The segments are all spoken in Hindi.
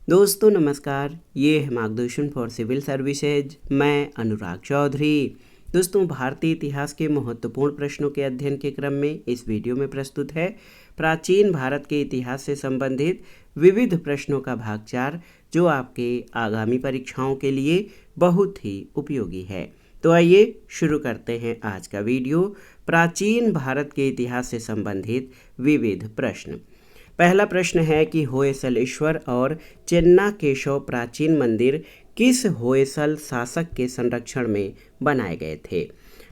दोस्तों नमस्कार, ये है मार्गदर्शन फॉर सिविल सर्विसेज। मैं अनुराग चौधरी। दोस्तों, भारतीय इतिहास के महत्वपूर्ण प्रश्नों के अध्ययन के क्रम में इस वीडियो में प्रस्तुत है प्राचीन भारत के इतिहास से संबंधित विविध प्रश्नों का भाग 4, जो आपके आगामी परीक्षाओं के लिए बहुत ही उपयोगी है। तो आइए शुरू करते हैं आज का वीडियो। प्राचीन भारत के इतिहास से संबंधित विविध प्रश्न। पहला प्रश्न है कि होयसलेश्वर और चेन्नाकेशव प्राचीन मंदिर किस होयसल शासक के संरक्षण में बनाए गए थे?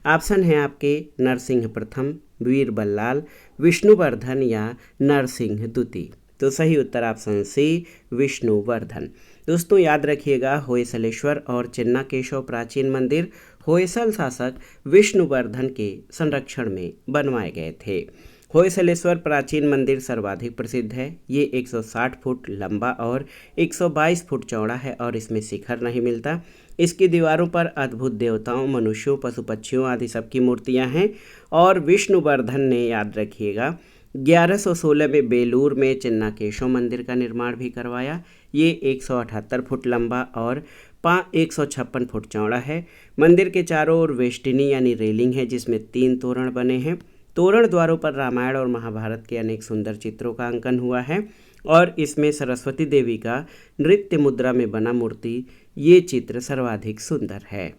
ऑप्शन है आपके नरसिंह प्रथम, वीरबल्लाल, विष्णुवर्धन या नरसिंह द्वितीय। तो सही उत्तर ऑप्शन सी, विष्णुवर्धन। दोस्तों याद रखिएगा, होयसलेश्वर और चेन्नाकेशव प्राचीन मंदिर होयसल शासक विष्णुवर्धन के संरक्षण में बनवाए गए थे। होयसलेश्वर प्राचीन मंदिर सर्वाधिक प्रसिद्ध है। ये 160 फुट लंबा और 122 फुट चौड़ा है और इसमें शिखर नहीं मिलता। इसकी दीवारों पर अद्भुत देवताओं, मनुष्यों, पशु पक्षियों आदि सबकी मूर्तियां हैं। और विष्णुवर्धन ने, याद रखिएगा, 1116 में बेलूर में चेन्नाकेशव मंदिर का निर्माण भी करवाया। ये 178 फुट लंबा और 156 फुट चौड़ा है। मंदिर के चारों ओर वेष्टिनी यानी रेलिंग है, जिसमें 3 तोरण बने हैं। तोरण द्वारों पर रामायण और महाभारत के अनेक सुंदर चित्रों का अंकन हुआ है और इसमें सरस्वती देवी का नृत्य मुद्रा में बना मूर्ति, ये चित्र सर्वाधिक सुंदर है।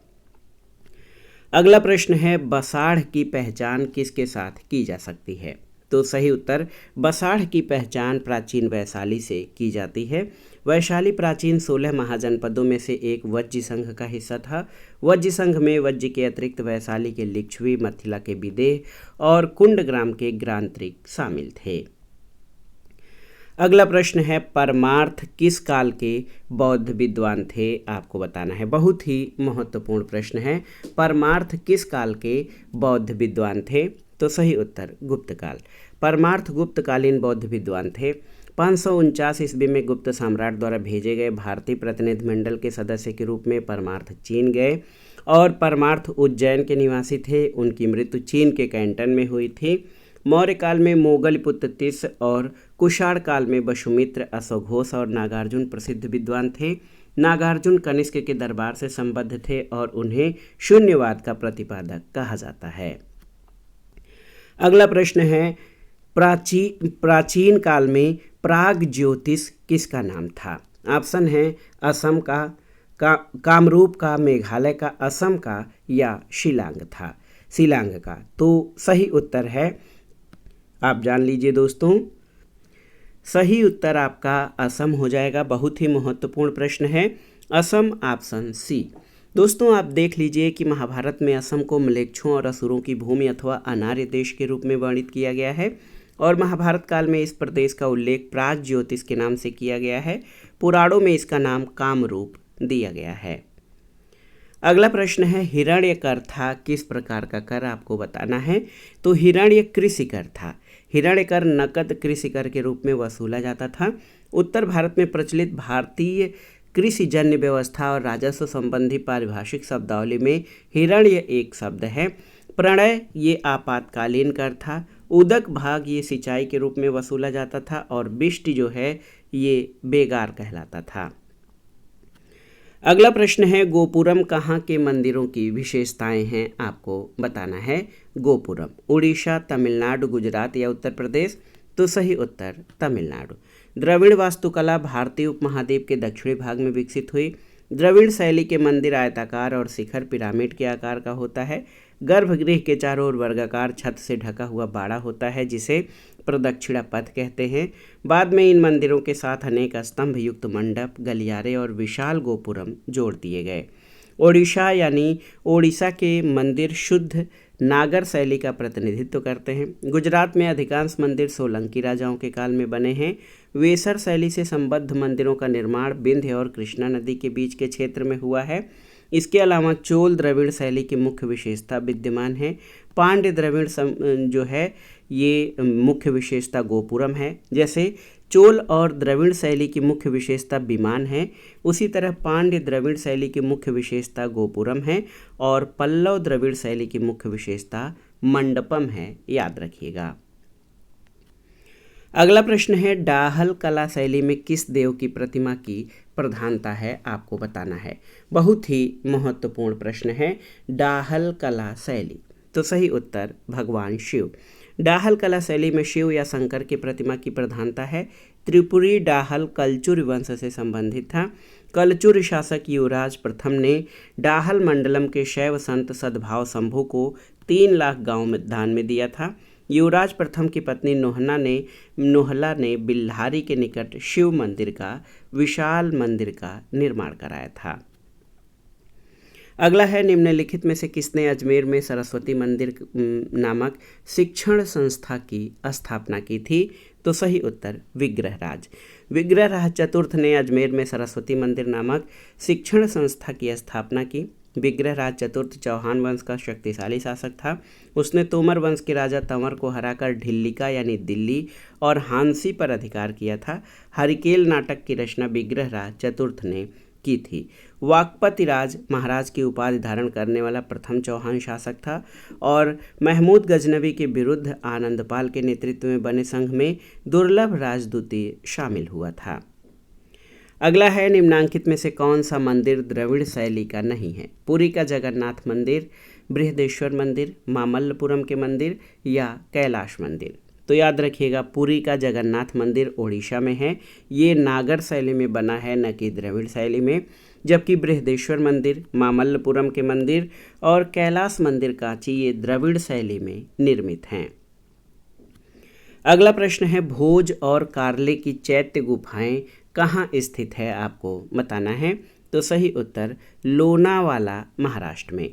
अगला प्रश्न है, बसाढ़ की पहचान किसके साथ की जा सकती है? तो सही उत्तर, बसाढ़ की पहचान प्राचीन वैशाली से की जाती है। वैशाली प्राचीन 16 महाजनपदों में से एक वज्जी संघ का हिस्सा था। वज्जी संघ में वज्जी के अतिरिक्त वैशाली के लिच्छवी, मथिला के विदेह और कुंडग्राम के ग्रांत्रिक शामिल थे। अगला प्रश्न है, परमार्थ किस काल के बौद्ध विद्वान थे? आपको बताना है। बहुत ही महत्वपूर्ण प्रश्न है। परमार्थ किस काल के बौद्ध विद्वान थे? तो सही उत्तर, गुप्त काल। परमार्थ गुप्तकालीन बौद्ध विद्वान थे। 549 ईस्वी में गुप्त सम्राट द्वारा भेजे गए भारतीय प्रतिनिधिमंडल के सदस्य के रूप में परमार्थ चीन गए और परमार्थ उज्जैन के निवासी थे। उनकी मृत्यु चीन के कैंटन में हुई थी। मौर्य काल में मोगलपुत्र तिस और कुषाण काल में वसुमित्र, अश्वघोष और नागार्जुन प्रसिद्ध विद्वान थे। नागार्जुन कनिष्क के दरबार से संबद्ध थे और उन्हें शून्यवाद का प्रतिपादक कहा जाता है। अगला प्रश्न है, प्राचीन काल में प्राग ज्योतिष किसका नाम था? ऑप्शन है असम का, कामरूप का, मेघालय का, असम का या शिलांग का। तो सही उत्तर है, आप जान लीजिए दोस्तों, सही उत्तर आपका असम हो जाएगा। बहुत ही महत्वपूर्ण प्रश्न है, असम, ऑप्शन सी। दोस्तों आप देख लीजिए कि महाभारत में असम को म्लेच्छों और असुरों की भूमि अथवा अनार्य देश के रूप में वर्णित किया गया है और महाभारत काल में इस प्रदेश का उल्लेख प्राग ज्योतिष के नाम से किया गया है। पुराणों में इसका नाम कामरूप दिया गया है। अगला प्रश्न है, हिरण्यकर था किस प्रकार का कर? आपको बताना है। तो हिरण्य कृषि कर था। हिरण्यकर नकद कृषि कर के रूप में वसूला जाता था। उत्तर भारत में प्रचलित भारतीय कृषि जन्य व्यवस्था और राजस्व संबंधी पारिभाषिक शब्दावली में हिरण्य एक शब्द है। प्रणय ये आपातकालीन कर था। उदक भाग ये सिंचाई के रूप में वसूला जाता था और बिष्ट जो है ये बेगार कहलाता था। अगला प्रश्न है, गोपुरम कहाँ के मंदिरों की विशेषताएं हैं? आपको बताना है। गोपुरम उड़ीसा, तमिलनाडु, गुजरात या उत्तर प्रदेश? तो सही उत्तर तमिलनाडु। द्रविड़ वास्तुकला भारतीय उपमहाद्वीप के दक्षिणी भाग में विकसित हुई। द्रविड़ शैली के मंदिर आयताकार और शिखर पिरामिड के आकार का होता है। गर्भगृह के चारों ओर वर्गाकार छत से ढका हुआ बाड़ा होता है, जिसे प्रदक्षिणा पथ कहते हैं। बाद में इन मंदिरों के साथ अनेक स्तंभ युक्त मंडप, गलियारे और विशाल गोपुरम जोड़ दिए गए। ओडिशा यानी ओडिशा के मंदिर शुद्ध नागर शैली का प्रतिनिधित्व करते हैं। गुजरात में अधिकांश मंदिर सोलंकी राजाओं के काल में बने हैं। वेसर शैली से संबद्ध मंदिरों का निर्माण विंध्य और कृष्णा नदी के बीच के क्षेत्र में हुआ है। इसके अलावा चोल द्रविड़ शैली की मुख्य विशेषता विद्यमान है। पांड्य द्रविड़ जो है ये मुख्य विशेषता गोपुरम है। जैसे चोल और द्रविड़ शैली की मुख्य विशेषता विमान है, उसी तरह पांड्य द्रविड़ शैली की मुख्य विशेषता गोपुरम है और पल्लव द्रविड़ शैली की मुख्य विशेषता मंडपम है। याद रखिएगा। अगला प्रश्न है, डाहल कला शैली में किस देव की प्रतिमा की प्रधानता है, आपको बताना है। बहुत ही महत्वपूर्ण प्रश्न है, डाहल कला शैली। तो सही उत्तर भगवान शिव। डाहल कला शैली में शिव या शंकर की प्रतिमा की प्रधानता है। त्रिपुरी डाहल कलचुर वंश से संबंधित था। कलचुर शासक युवराज प्रथम ने डाहल मंडलम के शैव संत सद्भाव शंभु को 3 लाख गांव में दान में दिया था। युवराज प्रथम की पत्नी नोहला ने बिल्हारी के निकट शिव मंदिर का विशाल मंदिर का निर्माण कराया था। अगला है, निम्नलिखित में से किसने अजमेर में सरस्वती मंदिर नामक शिक्षण संस्था की स्थापना की थी? तो सही उत्तर विग्रहराज। विग्रहराज चतुर्थ ने अजमेर में सरस्वती मंदिर नामक शिक्षण संस्था की स्थापना की। विग्रहराज चतुर्थ चौहान वंश का शक्तिशाली शासक था। उसने तोमर वंश के राजा तंवर को हराकर ढिल्लिका यानी दिल्ली और हांसी पर अधिकार किया था। हरिकेल नाटक की रचना विग्रहराज चतुर्थ ने की थी। वाकपति राज महाराज की उपाधि धारण करने वाला प्रथम चौहान शासक था और महमूद गजनवी के विरुद्ध आनंदपाल के नेतृत्व में बने संघ में दुर्लभ राजदूती शामिल हुआ था। अगला है, निम्नांकित में से कौन सा मंदिर द्रविड़ शैली का नहीं है? पुरी का जगन्नाथ मंदिर, बृहदेश्वर मंदिर, मामल्लपुरम के मंदिर या कैलाश मंदिर? तो याद रखिएगा, पुरी का जगन्नाथ मंदिर ओडिशा में है। ये नागर शैली में बना है, न कि द्रविड़ शैली में। जबकि बृहदेश्वर मंदिर, मामल्लपुरम के मंदिर और कैलाश मंदिर कांची ये द्रविड़ शैली में निर्मित हैं। अगला प्रश्न है, भोज और कार्ले की चैत्य गुफाएं कहाँ स्थित है, आपको बताना है। तो सही उत्तर लोनावाला महाराष्ट्र में।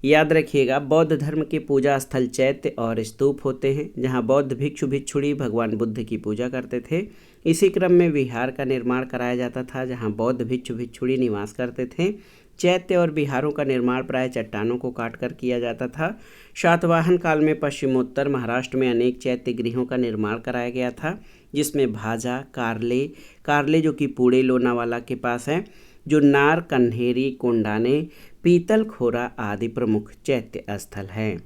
याद रखिएगा, बौद्ध धर्म के पूजा स्थल चैत्य और स्तूप होते हैं, जहां बौद्ध भिक्षु भिक्षुणी भगवान बुद्ध की पूजा करते थे। इसी क्रम में विहार का निर्माण कराया जाता था, जहां बौद्ध भिक्षु भिक्षुणी निवास करते थे। चैत्य और विहारों का निर्माण प्राय चट्टानों को काटकर किया जाता था। शातवाहन काल में पश्चिमोत्तर महाराष्ट्र में अनेक चैत्य गृहों का निर्माण कराया गया था, जिसमें भाजा, कार्ले जो कि पुणे लोनावाला के पास है, जो नार, कन्हेरी, कोंडाने, पीतल खोरा आदि प्रमुख चैत्य स्थल हैं।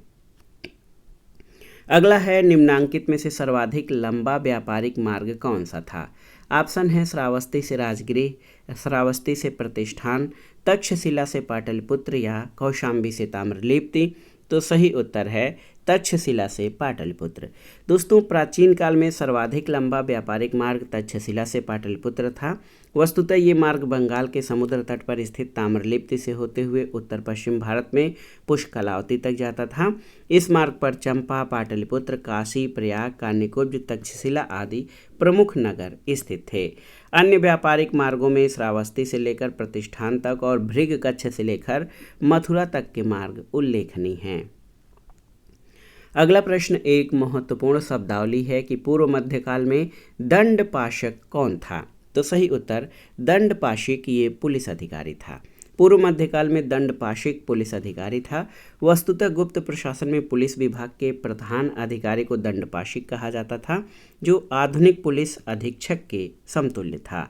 अगला है, निम्नांकित में से सर्वाधिक लंबा व्यापारिक मार्ग कौन सा था? ऑप्शन है श्रावस्ती से राजगृह, श्रावस्ती से प्रतिष्ठान, तक्षशिला से पाटलिपुत्र या कौशाम्बी से ताम्रलिप्ति। तो सही उत्तर है तक्षशिला से पाटलिपुत्र। दोस्तों, प्राचीन काल में सर्वाधिक लंबा व्यापारिक मार्ग तक्षशिला से पाटलिपुत्र था। वस्तुतः ये मार्ग बंगाल के समुद्र तट पर स्थित ताम्रलिप्ति से होते हुए उत्तर पश्चिम भारत में पुष्कलावती तक जाता था। इस मार्ग पर चंपा, पाटलिपुत्र, काशी, प्रयाग, कान्यकुब्ज, तक्षशिला आदि प्रमुख नगर स्थित थे। अन्य व्यापारिक मार्गों में श्रावस्ती से लेकर प्रतिष्ठान तक और भृग कच्छ से लेकर मथुरा तक के मार्ग उल्लेखनीय हैं। अगला प्रश्न एक महत्वपूर्ण शब्दावली है कि पूर्व मध्यकाल में दंडपाशक कौन था? तो सही उत्तर दंडपाशिक ये पुलिस अधिकारी था। पूर्व मध्यकाल में दंडपाशिक पुलिस अधिकारी था। वस्तुतः गुप्त प्रशासन में पुलिस विभाग के प्रधान अधिकारी को दंडपाशिक कहा जाता था, जो आधुनिक पुलिस अधीक्षक के समतुल्य था।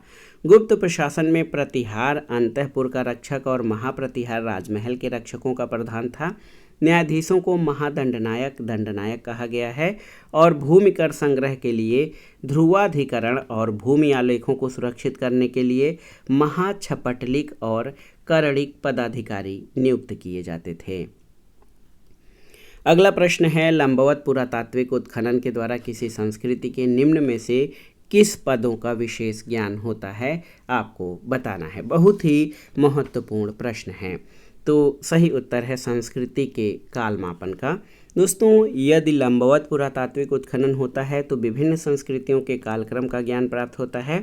गुप्त प्रशासन में प्रतिहार अंतःपुर का रक्षक और महाप्रतिहार राजमहल के रक्षकों का प्रधान था। न्यायाधीशों को महादंडनायक दंडनायक कहा गया है और भूमि कर संग्रह के लिए ध्रुवाधिकरण और भूमि आलेखों को सुरक्षित करने के लिए महाछपटलिक और करड़िक पदाधिकारी नियुक्त किए जाते थे। अगला प्रश्न है, लंबवत पुरातात्विक उत्खनन के द्वारा किसी संस्कृति के निम्न में से किस पदों का विशेष ज्ञान होता है, आपको बताना है। बहुत ही महत्वपूर्ण प्रश्न है। तो सही उत्तर है संस्कृति के कालमापन का। दोस्तों, यदि लंबवत पुरातात्विक उत्खनन होता है तो विभिन्न संस्कृतियों के कालक्रम का ज्ञान प्राप्त होता है।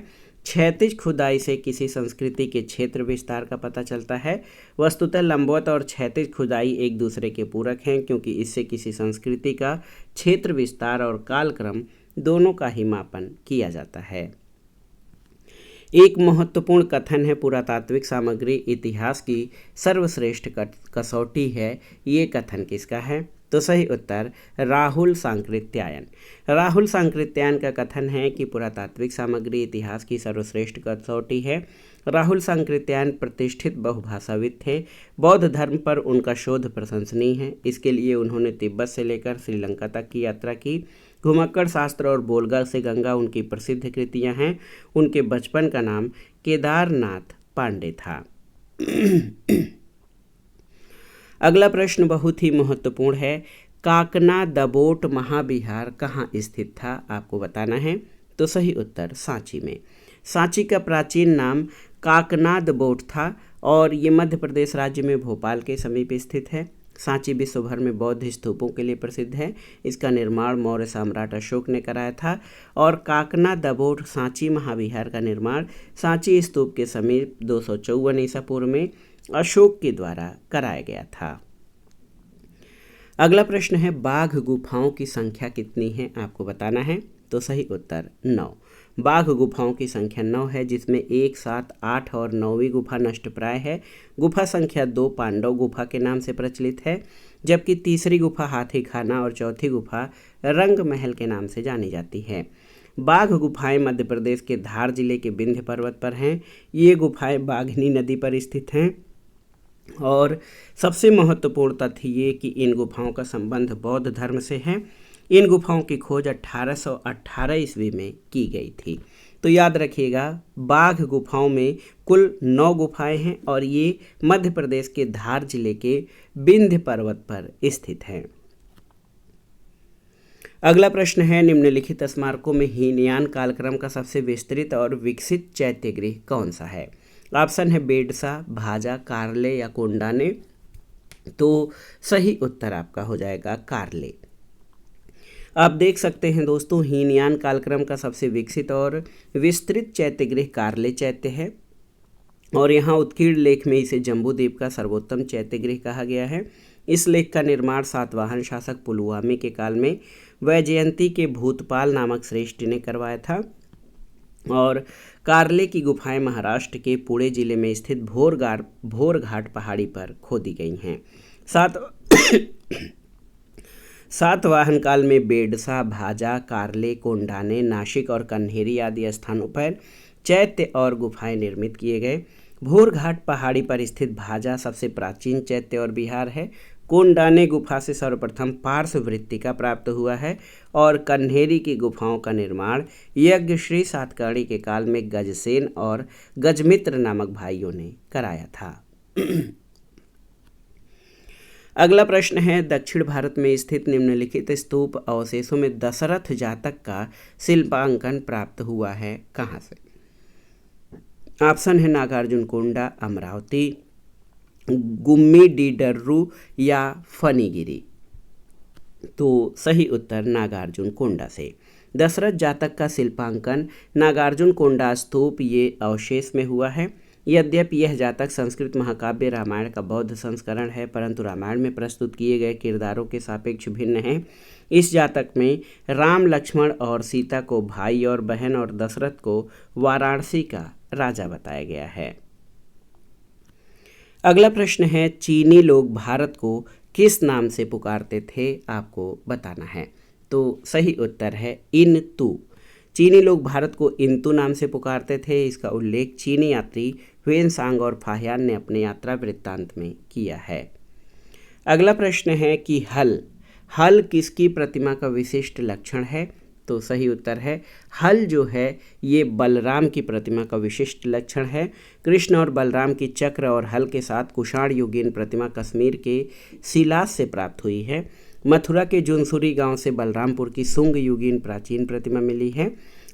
क्षैतिज खुदाई से किसी संस्कृति के क्षेत्र विस्तार का पता चलता है। वस्तुतः लंबवत और क्षैतिज खुदाई एक दूसरे के पूरक हैं, क्योंकि इससे किसी संस्कृति का क्षेत्र विस्तार और कालक्रम दोनों का ही मापन किया जाता है। एक महत्वपूर्ण कथन है, पुरातात्विक सामग्री इतिहास की सर्वश्रेष्ठ कसौटी है। ये कथन किसका है? तो सही उत्तर राहुल सांकृत्यायन। राहुल सांकृत्यायन का कथन है कि पुरातात्विक सामग्री इतिहास की सर्वश्रेष्ठ कसौटी है। राहुल सांकृत्यायन प्रतिष्ठित बहुभाषाविद थे। बौद्ध धर्म पर उनका शोध प्रशंसनीय है। इसके लिए उन्होंने तिब्बत से लेकर श्रीलंका तक की यात्रा की। घुमक्कड़ शास्त्र और बोलगा से गंगा उनकी प्रसिद्ध कृतियां हैं। उनके बचपन का नाम केदारनाथ पांडे था। अगला प्रश्न बहुत ही महत्वपूर्ण है। काकना दबोट महाविहार कहाँ स्थित था, आपको बताना है। तो सही उत्तर सांची में। सांची का प्राचीन नाम काकनादबोट था और ये मध्य प्रदेश राज्य में भोपाल के समीप स्थित है। सांची विश्व भर में बौद्ध स्तूपों के लिए प्रसिद्ध है। इसका निर्माण मौर्य सम्राट अशोक ने कराया था और काकनादबोट सांची महाविहार का निर्माण सांची स्तूप के समीप 254 ईसा पूर्व में अशोक के द्वारा कराया गया था। अगला प्रश्न है, बाघ गुफाओं की संख्या कितनी है, आपको बताना है। तो सही उत्तर 9। बाघ गुफाओं की संख्या 9 है, जिसमें 1, 7, 8 और 9वीं गुफा नष्टप्राय है। गुफा संख्या 2 पांडव गुफा के नाम से प्रचलित है, जबकि तीसरी गुफा हाथी खाना और चौथी गुफा रंग महल के नाम से जानी जाती है। बाघ गुफाएं मध्य प्रदेश के धार जिले के विंध्य पर्वत पर हैं। ये गुफाएं बाघनी नदी पर स्थित हैं और सबसे महत्वपूर्ण तथ्य ये कि इन गुफाओं का संबंध बौद्ध धर्म से है। इन गुफाओं की खोज 1818 ईस्वी में की गई थी। तो याद रखिएगा, बाघ गुफाओं में कुल 9 गुफाएं हैं और ये मध्य प्रदेश के धार जिले के विंध्य पर्वत पर स्थित हैं। अगला प्रश्न है, निम्नलिखित स्मारकों में हीनयान कालक्रम का सबसे विस्तृत और विकसित चैत्यगृह कौन सा है। ऑप्शन है बेडसा, भाजा, कारले या कोंडाने। तो सही उत्तर आपका हो जाएगा कारले। आप देख सकते हैं दोस्तों, हीनयान कालक्रम का सबसे विकसित और विस्तृत चैत्यगृह कारले चैत्य है और यहाँ उत्कीर्ण लेख में इसे जम्बूद्वीप का सर्वोत्तम चैत्यगृह कहा गया है। इस लेख का निर्माण सातवाहन शासक पुलुवामी के काल में वैजयंती के भूतपाल नामक श्रेष्ठ ने करवाया था और कारले की गुफाएं महाराष्ट्र के पुणे जिले में स्थित भोरघाट पहाड़ी पर खोदी गई हैं। सातवाहन काल में बेडसा, भाजा, कारले, कोंडाने, नासिक और कन्हेरी आदि स्थानों पर चैत्य और गुफाएं निर्मित किए गए। भोरघाट पहाड़ी पर स्थित भाजा सबसे प्राचीन चैत्य और विहार है। कोंडाने गुफा से सर्वप्रथम पार्श्व वृत्तिका प्राप्त हुआ है और कन्हेरी की गुफाओं का निर्माण यज्ञश्री सातकर्णी के काल में गजसेन और गजमित्र नामक भाइयों ने कराया था। अगला प्रश्न है, दक्षिण भारत में स्थित निम्नलिखित स्तूप अवशेषों में दशरथ जातक का शिल्पांकन प्राप्त हुआ है कहाँ से। ऑप्शन है नागार्जुन कोंडा, अमरावती, गुम्मी डीडर्रू या फनीगिरी। तो सही उत्तर नागार्जुन कोंडा से। दशरथ जातक का शिल्पांकन नागार्जुन कोंडा स्तूप ये अवशेष में हुआ है। यद्यपि यह जातक संस्कृत महाकाव्य रामायण का बौद्ध संस्करण है, परंतु रामायण में प्रस्तुत किए गए किरदारों के सापेक्ष भिन्न है। इस जातक में राम, लक्ष्मण और सीता को भाई और बहन और दशरथ को वाराणसी का राजा बताया गया है। अगला प्रश्न है, चीनी लोग भारत को किस नाम से पुकारते थे, आपको बताना है। तो सही उत्तर है इनतू। चीनी लोग भारत को इंतु नाम से पुकारते थे। इसका उल्लेख चीनी यात्री ह्वेनसांग और फाहियान ने अपने यात्रा वृत्तांत में किया है। अगला प्रश्न है कि हल किसकी प्रतिमा का विशिष्ट लक्षण है। तो सही उत्तर है हल जो है ये बलराम की प्रतिमा का विशिष्ट लक्षण है। कृष्ण और बलराम की चक्र और हल के साथ कुषाण युगीन प्रतिमा कश्मीर के सिलास से प्राप्त हुई है। मथुरा के जुनसुरी गांव से बलरामपुर की सुंग युगीन प्राचीन प्रतिमा मिली है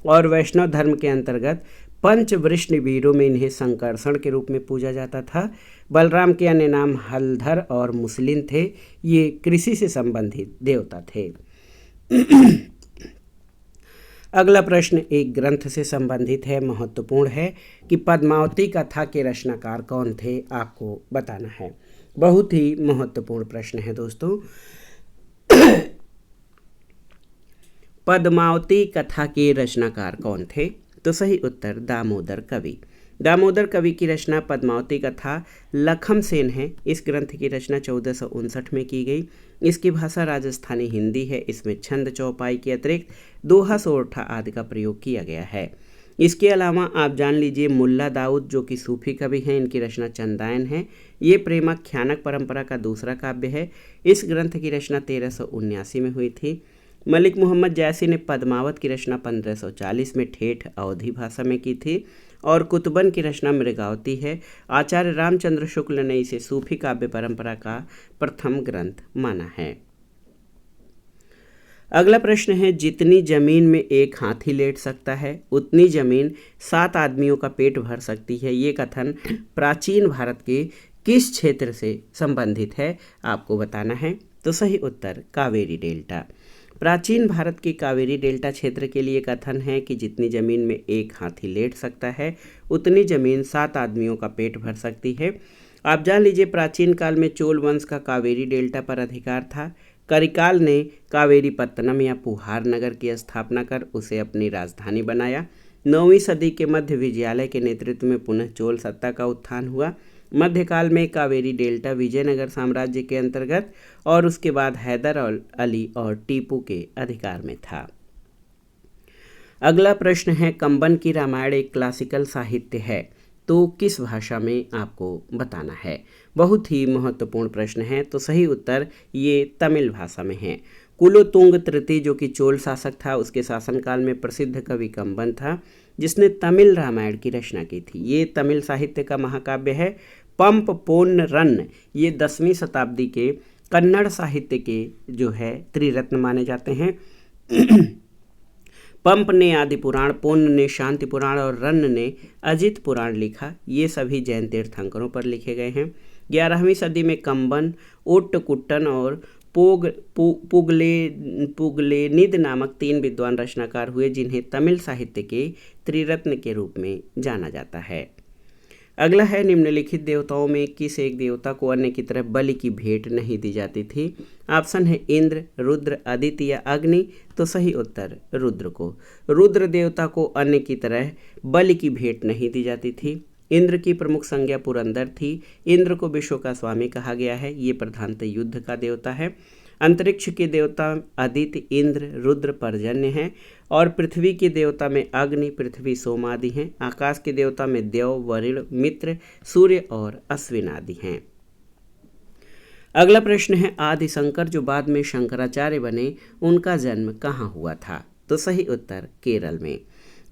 और वैष्णव धर्म के अंतर्गत पंचवृष्ण वीरों में इन्हें संकर्षण के रूप में पूजा जाता था। बलराम के अन्य नाम हलधर और मुस्लिन थे। ये कृषि से संबंधित देवता थे। अगला प्रश्न एक ग्रंथ से संबंधित है, महत्वपूर्ण है कि पद्मावती कथा के रचनाकार कौन थे, आपको बताना है। बहुत ही महत्वपूर्ण प्रश्न है दोस्तों। पद्मावती कथा के रचनाकार कौन थे। तो सही उत्तर दामोदर कवि। दामोदर कवि की रचना पद्मावती कथा लखम सेन है। इस ग्रंथ की रचना 1459 में की गई। इसकी भाषा राजस्थानी हिंदी है। इसमें छंद चौपाई के अतिरिक्त दोहा सोरठा आदि का प्रयोग किया गया है। इसके अलावा आप जान लीजिए मुल्ला दाऊद जो कि सूफी कवि हैं, इनकी रचना चंदायन है। ये प्रेमाख्यानक परंपरा का दूसरा काव्य है। इस ग्रंथ की रचना 1379 में हुई थी। मलिक मोहम्मद जैसी ने पद्मावत की रचना 1540 में ठेठ अवधी भाषा में की थी और कुतुबन की रचना मृगावती है। आचार्य रामचंद्र शुक्ल ने इसे सूफी काव्य परंपरा का प्रथम ग्रंथ माना है। अगला प्रश्न है, जितनी जमीन में एक हाथी लेट सकता है उतनी जमीन 7 आदमियों का पेट भर सकती है। ये कथन प्राचीन भारत के किस क्षेत्र से संबंधित है, आपको बताना है। तो सही उत्तर कावेरी डेल्टा। प्राचीन भारत के कावेरी डेल्टा क्षेत्र के लिए कथन है कि जितनी जमीन में एक हाथी लेट सकता है उतनी जमीन 7 आदमियों का पेट भर सकती है। आप जान लीजिए, प्राचीन काल में चोल वंश का कावेरी डेल्टा पर अधिकार था। करिकाल ने कावेरी पत्तनम या पुहार नगर की स्थापना कर उसे अपनी राजधानी बनाया। 9वीं सदी के मध्य विजयालय के नेतृत्व में पुनः चोल सत्ता का उत्थान हुआ। मध्यकाल में कावेरी डेल्टा विजयनगर साम्राज्य के अंतर्गत और उसके बाद हैदर अली और टीपू के अधिकार में था। अगला प्रश्न है, कंबन की रामायण एक क्लासिकल साहित्य है, तो किस भाषा में आपको बताना है। बहुत ही महत्वपूर्ण प्रश्न है। तो सही उत्तर ये तमिल भाषा में है। कुलोतुंग तृतीय जो कि चोल शासक था, उसके शासनकाल में प्रसिद्ध कवि कंबन था जिसने तमिल रामायण की रचना की थी। ये तमिल साहित्य का महाकाव्य है। पंप पोन्नरन ये 10वीं शताब्दी के कन्नड़ साहित्य के जो है त्रिरत्न माने जाते हैं। पंप ने आदि पुराण, पोन्न ने शांति पुराण और रन्न ने अजित पुराण लिखा। ये सभी जैन तीर्थंकरों पर लिखे गए हैं। 11वीं सदी में कंबन, ओट्टकुट्टन और पुगलेनिद नामक 3 विद्वान रचनाकार हुए जिन्हें तमिल साहित्य के त्रिरत्न के रूप में जाना जाता है। अगला है, निम्नलिखित देवताओं में किस एक देवता को अन्य की तरह बलि की भेंट नहीं दी जाती थी। ऑप्शन है इंद्र, रुद्र, आदित्य या अग्नि। तो सही उत्तर रुद्र को। रुद्र देवता को अन्य की तरह बलि की भेंट नहीं दी जाती थी। इंद्र की प्रमुख संज्ञा पुरंदर थी। इंद्र को विश्व का स्वामी कहा गया है। ये प्रधानतः युद्ध का देवता है। अंतरिक्ष के देवता आदित्य, इंद्र, रुद्र पर्जन्य हैं और पृथ्वी के देवता में अग्नि, पृथ्वी, सोम आदि हैं। आकाश के देवता में देव, वरुण, मित्र, सूर्य और अश्विन आदि हैं। अगला प्रश्न है, आदि शंकर जो बाद में शंकराचार्य बने उनका जन्म कहाँ हुआ था। तो सही उत्तर केरल में।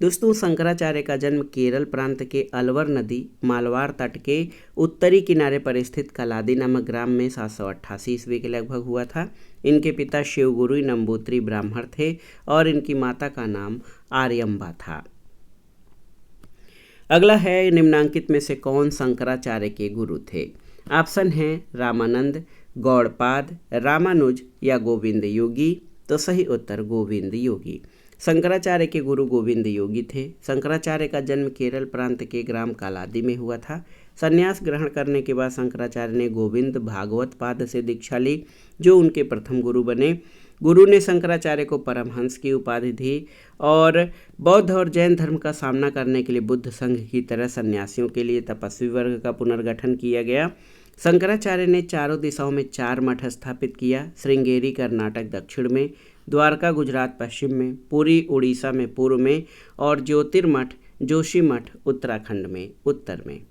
दोस्तों, शंकराचार्य का जन्म केरल प्रांत के अलवर नदी मालवार तट के उत्तरी किनारे पर स्थित कलादी नामक ग्राम में 788 ईस्वी के लगभग हुआ था। इनके पिता शिवगुरु नंबूत्री ब्राह्मण थे और इनकी माता का नाम आर्यम्बा था। अगला है, निम्नांकित में से कौन शंकराचार्य के गुरु थे। ऑप्शन है रामानंद, गौड़पाद, रामानुज या गोविंद योगी। तो सही उत्तर गोविंद योगी। शंकराचार्य के गुरु गोविंद योगी थे। शंकराचार्य का जन्म केरल प्रांत के ग्राम कालादी में हुआ था। संन्यास ग्रहण करने के बाद शंकराचार्य ने गोविंद भागवत पाद से दीक्षा ली जो उनके प्रथम गुरु बने। गुरु ने शंकराचार्य को परमहंस की उपाधि दी और बौद्ध और जैन धर्म का सामना करने के लिए बुद्ध संघ की तरह सन्यासियों के लिए तपस्वी वर्ग का पुनर्गठन किया गया। शंकराचार्य ने चारों दिशाओं में 4 मठ स्थापित किया। श्रृंगेरी कर्नाटक दक्षिण में, द्वारका गुजरात पश्चिम में, पुरी उड़ीसा में पूर्व में और ज्योतिर्मठ जोशीमठ उत्तराखंड में उत्तर में।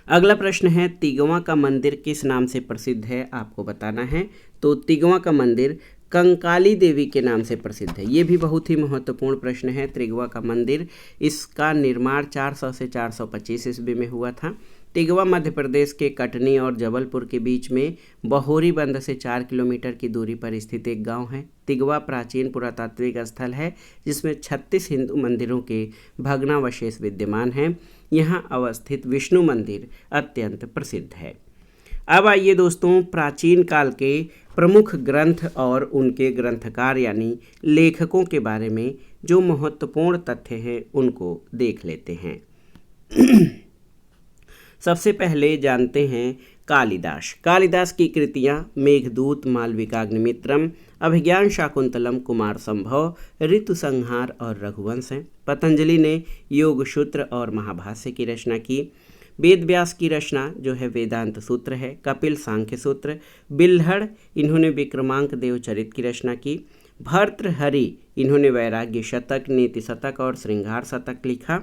अगला प्रश्न है, तिगवा का मंदिर किस नाम से प्रसिद्ध है, आपको बताना है। तो तिगवा का मंदिर कंकाली देवी के नाम से प्रसिद्ध है। ये भी बहुत ही महत्वपूर्ण प्रश्न है। तिगवा का मंदिर, इसका निर्माण 400 से 425 ईस्वी में हुआ था। तिगवा मध्य प्रदेश के कटनी और जबलपुर के बीच में बहोरी बंध से 4 किलोमीटर की दूरी पर स्थित एक गांव है। तिगवा प्राचीन पुरातात्विक स्थल है जिसमें 36 हिंदू मंदिरों के भग्नावशेष विद्यमान हैं। यहाँ अवस्थित विष्णु मंदिर अत्यंत प्रसिद्ध है। अब आइए दोस्तों, प्राचीन काल के प्रमुख ग्रंथ और उनके ग्रंथकार यानी लेखकों के बारे में जो महत्वपूर्ण तथ्य हैं उनको देख लेते हैं। सबसे पहले जानते हैं कालिदास। कालिदास की कृतियाँ मेघदूत, मालविकाग्निमित्रम, अभिज्ञान शाकुंतलम, कुमार संभव, ऋतु संहार और रघुवंश हैं। पतंजलि ने योगसूत्र और महाभाष्य की रचना की। वेद व्यास की रचना जो है वेदांत सूत्र है। कपिल सांख्य सूत्र। बिल्हड़ इन्होंने विक्रमांक देवचरित की रचना की। भर्तृहरि इन्होंने वैराग्य शतक, नीति शतक और श्रृंगार शतक लिखा।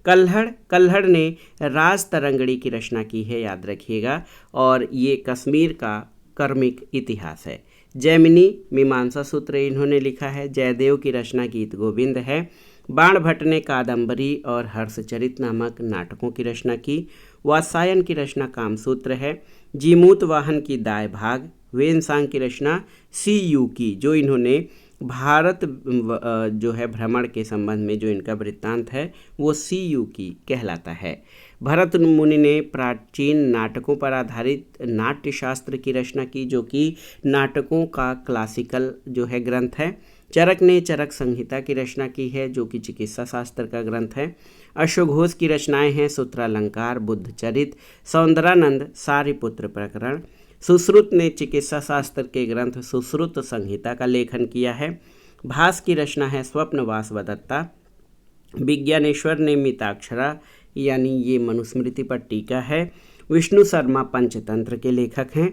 कल्हड़ ने राज तरंगड़ी की रचना की है, याद रखिएगा, और ये कश्मीर का कर्मिक इतिहास है। जैमिनी मीमांसा सूत्र इन्होंने लिखा है। जयदेव की रचना गीत गोविंद है। बाण भट्ट ने कादंबरी और हर्षचरित नामक नाटकों की रचना की। वात्सायन की रचना कामसूत्र है। जीमूत वाहन की दाय भाग। वेनसांग की रचना सी यू की, जो इन्होंने भारत जो है भ्रमण के संबंध में जो इनका वृत्तांत है वो सी यू की कहलाता है। भरत मुनि ने प्राचीन नाटकों पर आधारित नाट्यशास्त्र की रचना की, जो कि नाटकों का क्लासिकल जो है ग्रंथ है। चरक ने चरक संहिता की रचना की है, जो कि चिकित्सा शास्त्र का ग्रंथ है। अश्वघोष की रचनाएं हैं सूत्रालंकार, बुद्धचरित, सौंदरानंद, सारिपुत्र प्रकरण। सुश्रुत ने चिकित्सा शास्त्र के ग्रंथ सुश्रुत संहिता का लेखन किया है। भास की रचना है स्वप्नवास वदत्ता। विज्ञानेश्वर ने मिताक्षरा यानी ये मनुस्मृति पर टीका है। विष्णु शर्मा पंचतंत्र के लेखक हैं।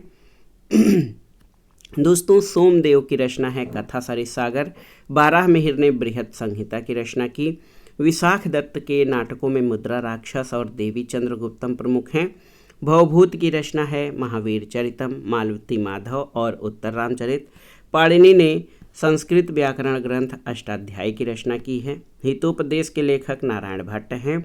दोस्तों, सोमदेव की रचना है कथा सरिसागर। बाराहमिहिर ने बृहद संहिता की रचना की। विशाख दत्त के नाटकों में मुद्रा राक्षस और देवी चंद्रगुप्तम प्रमुख हैं। भवभूत की रचना है महावीर चरितम, मालवती माधव और उत्तर रामचरित। पाणिनि ने संस्कृत व्याकरण ग्रंथ अष्टाध्यायी की रचना की है। हितोपदेश के लेखक नारायण भट्ट हैं।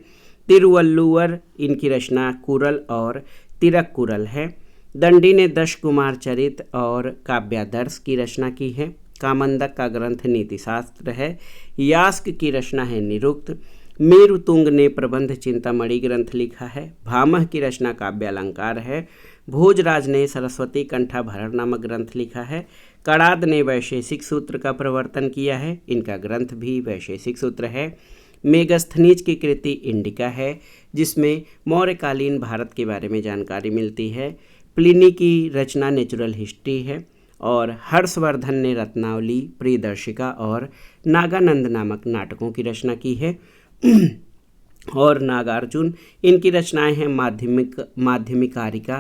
तिरुवल्लुवर इनकी रचना कुरल और तिरक्कुरल है। दंडी ने दश कुमार चरित और काव्यादर्श की रचना की है। कामंदक का ग्रंथ नीतिशास्त्र है। यास्क की रचना है निरुक्त। मेरुतुंग ने प्रबंध चिंतामणि ग्रंथ लिखा है। भामह की रचना काव्यालंकार है। भोजराज ने सरस्वती कंठाभरण नामक ग्रंथ लिखा है। कणाद ने वैशेषिक सूत्र का प्रवर्तन किया है, इनका ग्रंथ भी वैशेषिक सूत्र है। मेगस्थनीज की कृति इंडिका है, जिसमें मौर्यकालीन भारत के बारे में जानकारी मिलती है। प्लिनी की रचना नेचुरल हिस्ट्री है और हर्षवर्धन ने रत्नावली, प्रियदर्शिका और नागानंद नामक नाटकों की रचना की है। और नागार्जुन इनकी रचनाएं हैं माध्यमिकारिका,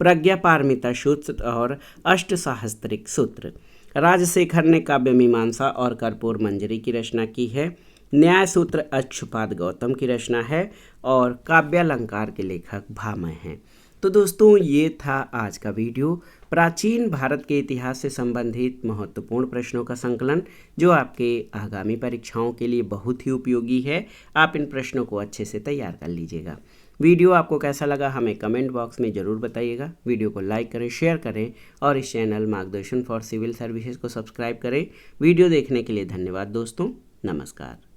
प्रज्ञापारमिता सूत्र और अष्टसाहस्त्रिक सूत्र। राजशेखर ने काव्य मीमांसा और कर्पूर मंजरी की रचना की है। न्याय सूत्र अक्षुपाद गौतम की रचना है और काव्यालंकार के लेखक भामह हैं। तो दोस्तों, ये था आज का वीडियो, प्राचीन भारत के इतिहास से संबंधित महत्वपूर्ण प्रश्नों का संकलन, जो आपके आगामी परीक्षाओं के लिए बहुत ही उपयोगी है। आप इन प्रश्नों को अच्छे से तैयार कर लीजिएगा। वीडियो आपको कैसा लगा हमें कमेंट बॉक्स में ज़रूर बताइएगा। वीडियो को लाइक करें, शेयर करें और इस चैनल मार्गदर्शन फॉर सिविल सर्विसेज को सब्सक्राइब करें। वीडियो देखने के लिए धन्यवाद दोस्तों। नमस्कार।